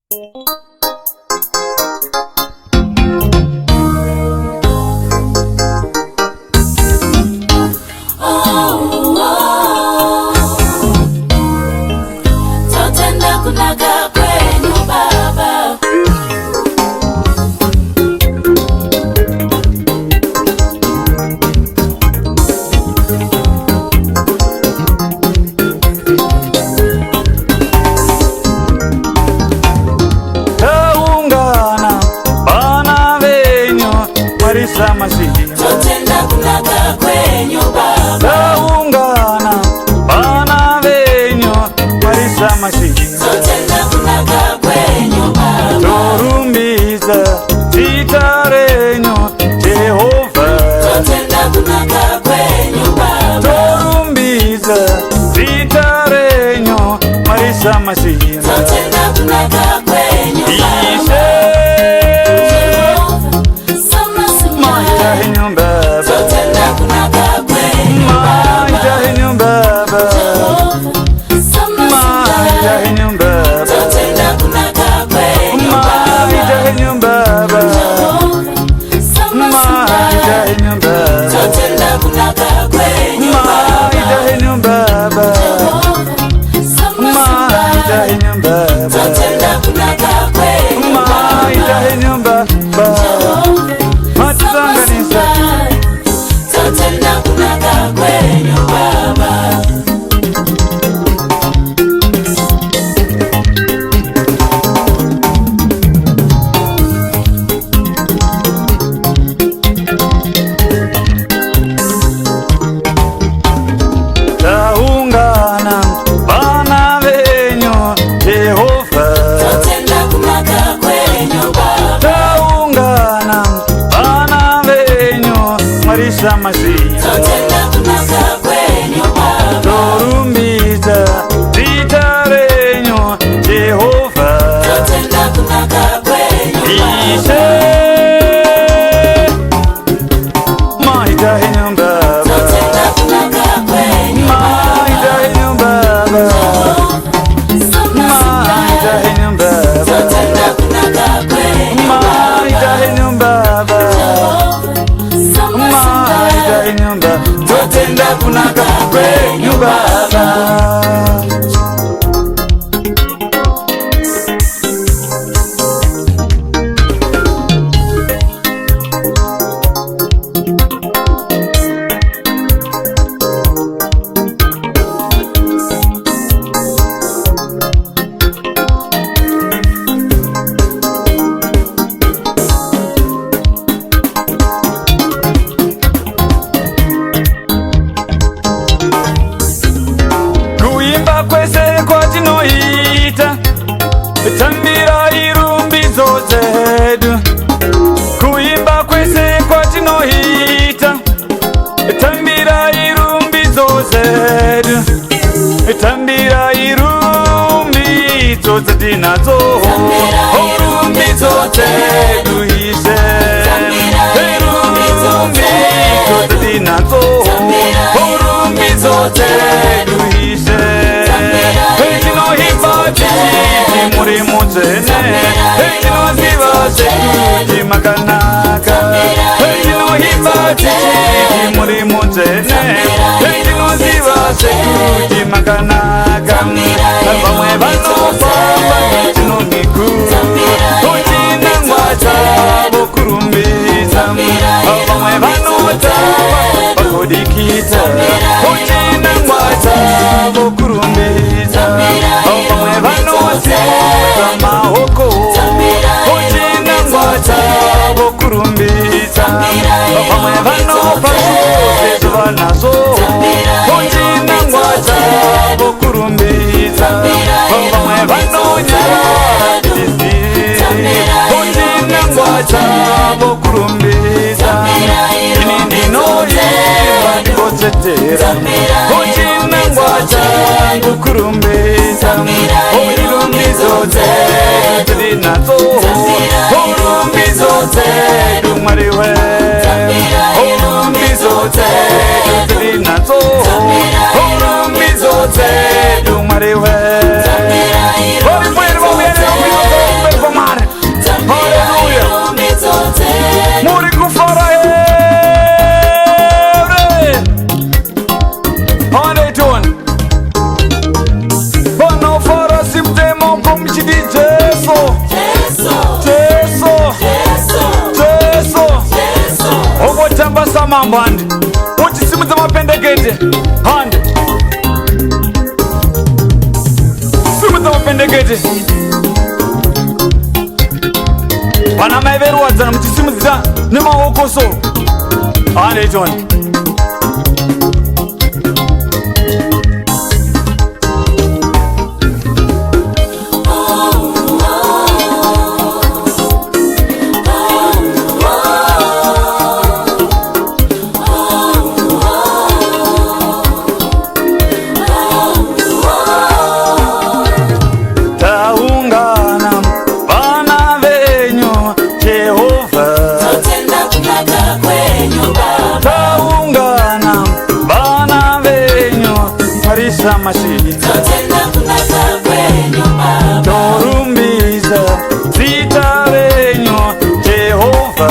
Totenda kunaga kwenyu baba. Taungana bana venyu Marisa Masihi. Totenda kunaga kwenyu baba. Torumbiza zita renyu Jehova. Totenda kunaga kwenyu baba. Torumbiza zita renyu Marisa Masihi. Totenda kunaga kwenyu baba. Totenda kunaga kwenyu baba. Torumbiza zita renyu Jehova. Totenda kunaga kwenyu baba. Maida henyu baba. Totenda kunaga kwenyu baba. Maida henyu baba. Maida henyu baba. Totenda kunaga kwenyu baba. Maida henyu baba. Totenda kunaga kwenyu baba. Kwese kwa tinoita tambira irumbidzo dzedu. Kuimba kwese kwa tinoita tambira irumbidzo dzedu. Tambira irumbidzo dzatinadzo. Irumbidzo dzedu ise. Irumbidzo dzatinadzo. Irumbidzo dzedu ise. Muri mudzene tinoziva sekuti makanaka. Tinohimba tichiti muri mudzene tinoziva sekuti makanaka. Vamwe vanofamba nechinomiku kuchinangwa chavo kurumbidza. Vamwe vanotamba vagodikita kuchinangwa chavo kurumbidza. Vamwe vanosimuka mahoko kuchinangwa chavo kurumbidza. Vamwe vanopa zvose vanazvo kuchinangwa chavo kurumbidza. Vamwe vanonyara tizi kuchinangwa chavo kurumbidza. Ini ndinoimba ndikotsetera kuchinangwa changu kurumbidza. Irumbidzo dzedu tinadzo. Irumbidzo dzedu Mwari we. Irumbidzo dzedu tinadzo. Irumbidzo dzedu Mwari we. mambo handi uchisimudza mapendekete handi simudza mapendekete vana mai veruwadzana muchisimudzisa nemaoko so handi itoni torumbiza zita renyu Jehova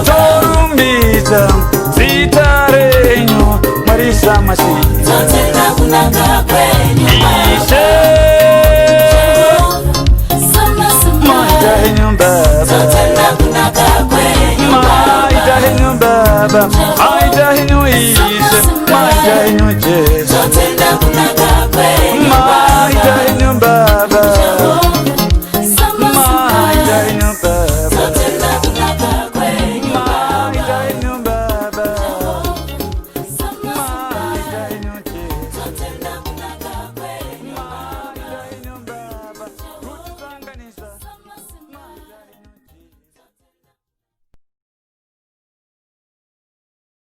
torumbiza zita renyu marisa mashini